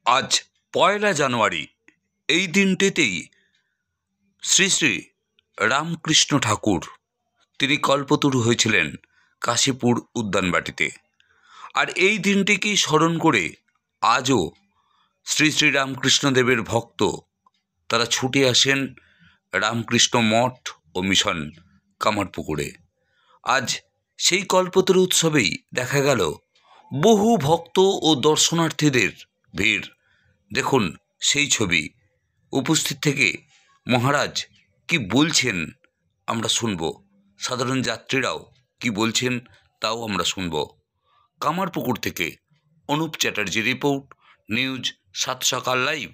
আজ ১লা জানুয়ারি। এই দিনটিতেই শ্রী শ্রী রামকৃষ্ণ ঠাকুর তিনি কল্পতরু হয়েছিলেন কাশীপুর উদ্যানবাটিতে। আর এই দিনটিকেই স্মরণ করে আজও শ্রী শ্রী রামকৃষ্ণদেবের ভক্ত তারা ছুটে আসেন রামকৃষ্ণ মঠ ও মিশন কামারপুকুরে। আজ সেই কল্পতরু উৎসবেই দেখা গেল বহু ভক্ত ও দর্শনার্থীদের ভিড়। দেখুন সেই ছবি। উপস্থিত থেকে মহারাজ কি বলছেন আমরা শুনব, সাধারণ যাত্রীরাও কি বলছেন তাও আমরা শুনব। কামারপুকুর থেকে অনুপ চ্যাটার্জি রিপোর্ট, নিউজ 7 সকাল লাইভ।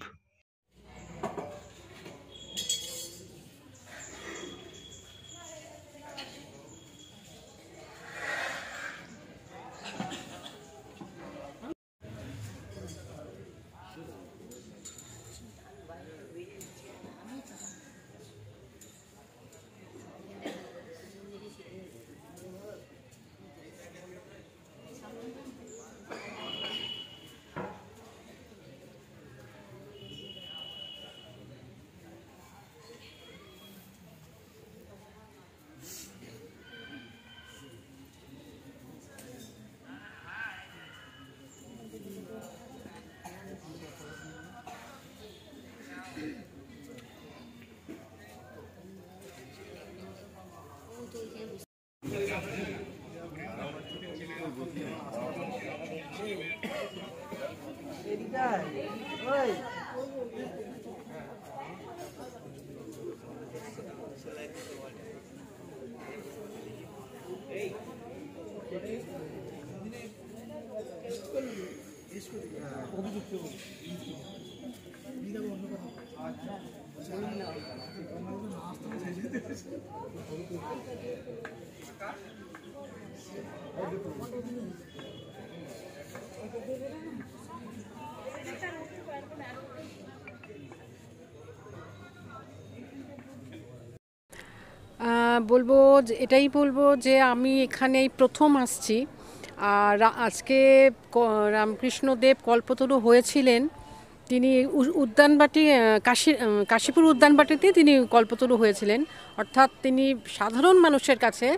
বলবো এটাই বলবো যে আমি এখানে এই প্রথম আসছি। আর আজকে রামকৃষ্ণদেব কল্পতরু হয়েছিলেন। তিনি উদ্যানবাটি কাশীপুর উদ্যানবাটিতে তিনি কল্পতরু হয়েছিলেন। অর্থাৎ তিনি সাধারণ মানুষের কাছে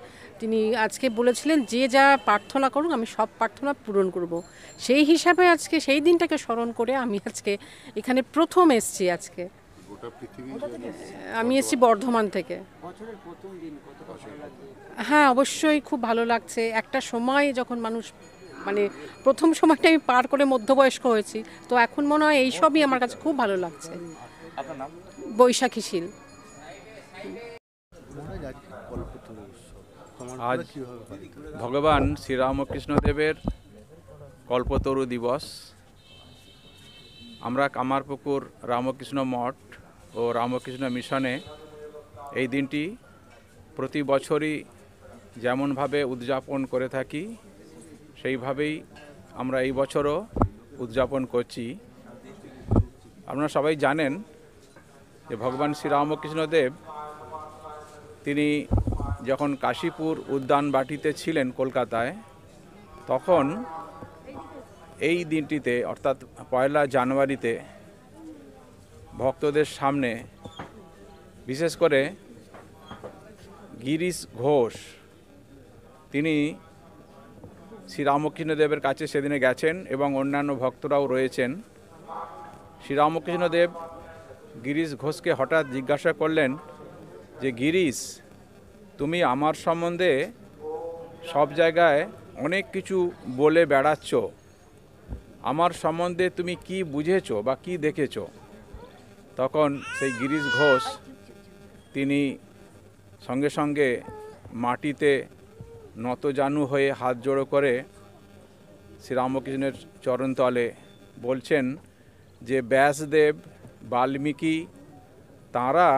তিনি আজকে বলেছিলেন যে যা প্রার্থনা করুন আমি সব প্রার্থনা পূরণ করব। সেই হিসাবে আজকে সেই দিনটাকে স্মরণ করে আমি আজকে এখানে প্রথম এসেছি। আজকে আমি এসেছি বর্ধমান থেকে। হ্যাঁ, অবশ্যই খুব ভালো লাগছে। একটা সময় যখন মানুষ মানে প্রথম সময়টা আমি পার করে মধ্যবয়স্ক হয়েছি, তো এখন মনে হয় এইসবই আমার কাছে খুব ভালো লাগছে। বৈশাখী শীল। আজ ভগবান শ্রীরামকৃষ্ণদেবের কল্পতরু দিবস। আমরা কামারপুকুর রামকৃষ্ণ মঠ ও রামকৃষ্ণ মিশনে এই দিনটি প্রতি বছরই যেমনভাবে উদযাপন করে থাকি সেইভাবেই আমরা এই বছরও উদযাপন করছি। আপনারা সবাই জানেন যে ভগবান শ্রীরামকৃষ্ণদেব তিনি যখন কাশীপুর উদ্যানবাটিতে ছিলেন কলকাতায়, তখন এই দিনটিতে অর্থাৎ 1লা জানুয়ারিতে ভক্তদের সামনে বিশেষ করে গিরিশ ঘোষ তিনি শ্রীরামকৃষ্ণদেবের কাছে সেদিনে গেছেন এবং অন্যান্য ভক্তরাও রয়েছেন। শ্রীরামকৃষ্ণদেব গিরিশ ঘোষকে হঠাৎ জিজ্ঞাসা করলেন যে গিরিশ, তুমি আমার সম্বন্ধে সব জায়গায় অনেক কিছু বলে বেড়াচ্ছ, আমার সম্বন্ধে তুমি কি বুঝেছো বা কি দেখেছো? তখন সেই গিরিশ ঘোষ তিনি সঙ্গে সঙ্গে মাটিতে নতজানু হয়ে হাত জোড়ো করে শ্রীরামকৃষ্ণের চরণতলে বলছেন যে ব্যাসদেব, বাল্মীকি তাঁরা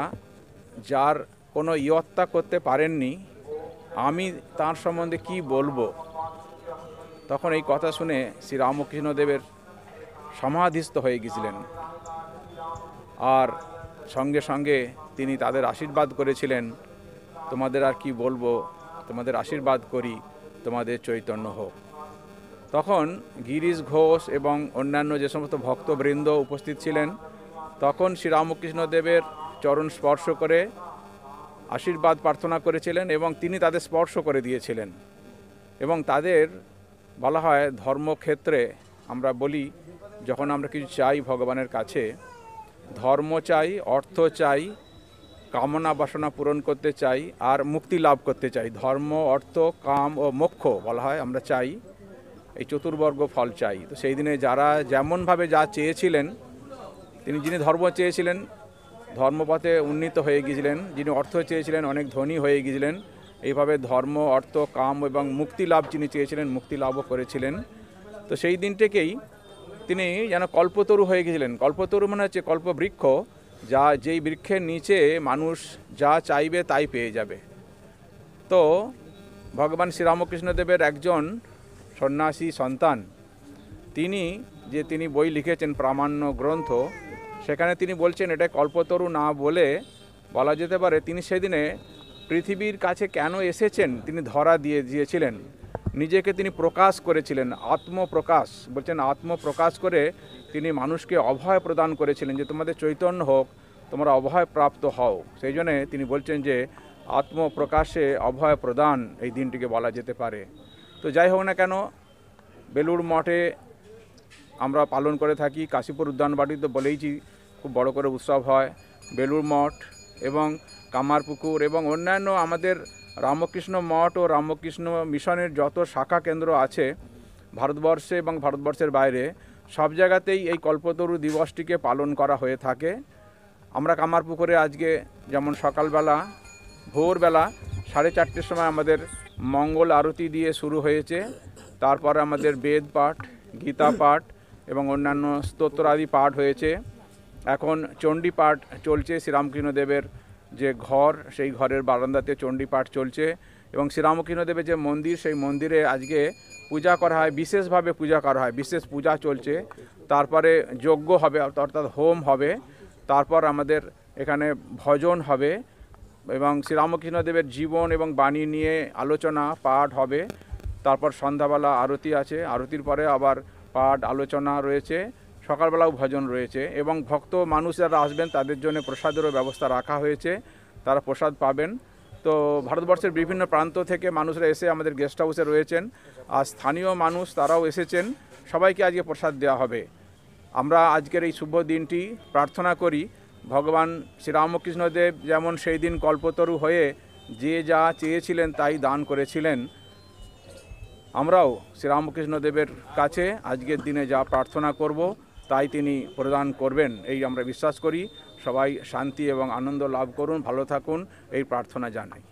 যার কোনো ইয়ত্তা করতে পারেননি, আমি তার সম্বন্ধে কি বলবো? তখন এই কথা শুনে শ্রীরামকৃষ্ণদেবের সমাধিস্থ হয়ে গেছিলেন। আর সঙ্গে সঙ্গে তিনি তাদের আশীর্বাদ করেছিলেন, তোমাদের আর কি বলবো, তোমাদের আশীর্বাদ করি, তোমাদের চৈতন্য হোক। তখন গিরিশ ঘোষ এবং অন্যান্য যে সমস্ত ভক্তবৃন্দ উপস্থিত ছিলেন, তখন শ্রীরামকৃষ্ণদেবের চরণ স্পর্শ করে আশীর্বাদ প্রার্থনা করেছিলেন এবং তিনি তাদের স্পর্শ করে দিয়েছিলেন। এবং তাদের বলা হয় ধর্মক্ষেত্রে আমরা বলি, যখন আমরা কিছু চাই ভগবানের কাছে, ধর্ম চাই, অর্থ চাই, কামনা বাসনা পূরণ করতে চাই, আর মুক্তি লাভ করতে চাই। ধর্ম, অর্থ, কাম ও মোক্ষ বলা হয় আমরা চাই, এই চতুর্বর্গ ফল চাই। তো সেই দিনে যারা যেমনভাবে যা চেয়েছিলেন, যিনি ধর্ম চেয়েছিলেন ধর্মপথে উন্নীত হয়ে গিয়েছিলেন, যিনি অর্থ চেয়েছিলেন অনেক ধনী হয়ে গিয়েছিলেন, এইভাবে ধর্ম, অর্থ, কাম এবং মুক্তি লাভ যিনি চেয়েছিলেন মুক্তি লাভও করেছিলেন। তো সেই দিনটাকেই তিনি যেন কল্পতরু হয়ে গিয়েছিলেন। কল্পতরু মানে হচ্ছে কল্পবৃক্ষ, যেই বৃক্ষের নিচে মানুষ যা চাইবে তাই পেয়ে যাবে। তো ভগবান শ্রীরামকৃষ্ণদেবের একজন সন্ন্যাসী সন্তান, তিনি বই লিখেছেন প্রামাণ্য গ্রন্থ, সেখানে তিনি বলছেন এটা কল্পতরু না বলে বলা যেতে পারে তিনি সেদিনে পৃথিবীর কাছে কেন এসেছেন তিনি ধরা দিয়েছিলেন। নিজেকে তিনি প্রকাশ করেছিলেন, আত্মপ্রকাশ বলছেন, আত্মপ্রকাশ করে তিনি মানুষকে অভয় প্রদান করেছিলেন যে তোমাদের চৈতন্য হোক, তোমরা অভয় প্রাপ্ত হও। সেই জন্যে তিনি বলছেন যে আত্মপ্রকাশে অভয় প্রদান এই দিনটিকে বলা যেতে পারে। তো যাই হোক না কেন, বেলুড় মঠে আমরা পালন করে থাকি, কাশীপুর উদ্যানবাটি তো বলেইছি খুব বড় করে উৎসব হয়। বেলুড় মঠ এবং কামারপুকুর এবং অন্যান্য আমাদের রামকৃষ্ণ মঠ ও রামকৃষ্ণ মিশনের যত শাখা কেন্দ্র আছে ভারতবর্ষে এবং ভারতবর্ষের বাইরে, সব জায়গাতেই এই কল্পতরু দিবসটিকে পালন করা হয়ে থাকে। আমরা কামারপুকুরে আজকে যেমন সকালবেলা ভোরবেলা 4:30 সময় আমাদের মঙ্গল আরতি দিয়ে শুরু হয়েছে, তারপর আমাদের বেদ পাঠ, গীতা পাঠ এবং অন্যান্য স্তোত্রাদি পাঠ হয়েছে। এখন চণ্ডী পাঠ চলছে, শ্রীরামকৃষ্ণদেবের যে ঘর সেই ঘরের বারান্দাতে চণ্ডী পাঠ চলছে এবং শ্রীরামকৃষ্ণদেবের যে মন্দির সেই মন্দিরে আজকে পূজা করা হয়, বিশেষভাবে পূজা করা হয়, বিশেষ পূজা চলছে। তারপরে যজ্ঞ হবে, অর্থাৎ হোম হবে, তারপর আমাদের এখানে ভজন হবে এবং শ্রীরামকৃষ্ণদেবের জীবন এবং বাণী নিয়ে আলোচনা পাঠ হবে। তারপর সন্ধ্যাবেলা আরতি আছে, আরতির পরে আবার পাঠ আলোচনা রয়েছে, সকালবেলাও ভজন রয়েছে এবং ভক্ত মানুষ যারা আসবেন তাদের জন্য প্রসাদেরও ব্যবস্থা রাখা হয়েছে, তারা প্রসাদ পাবেন। তো ভারতবর্ষের বিভিন্ন প্রান্ত থেকে মানুষরা এসে আমাদের গেস্ট হাউসে রয়েছেন, আর স্থানীয় মানুষ তারাও এসেছেন, সবাইকে আজকে প্রসাদ দেওয়া হবে। আমরা আজকের এই শুভ দিনটি প্রার্থনা করি ভগবান শ্রীরামকৃষ্ণদেব যেমন সেই দিন কল্পতরু হয়ে যে যা চেয়েছিলেন তাই দান করেছিলেন, আমরাও শ্রীরামকৃষ্ণদেবের কাছে আজকের দিনে যা প্রার্থনা করব তাই তিনি প্রদান করবেন, এই আমরা বিশ্বাস করি। সবাই শান্তি এবং আনন্দ লাভ করুন, ভালো থাকুন, এই প্রার্থনা জানাই।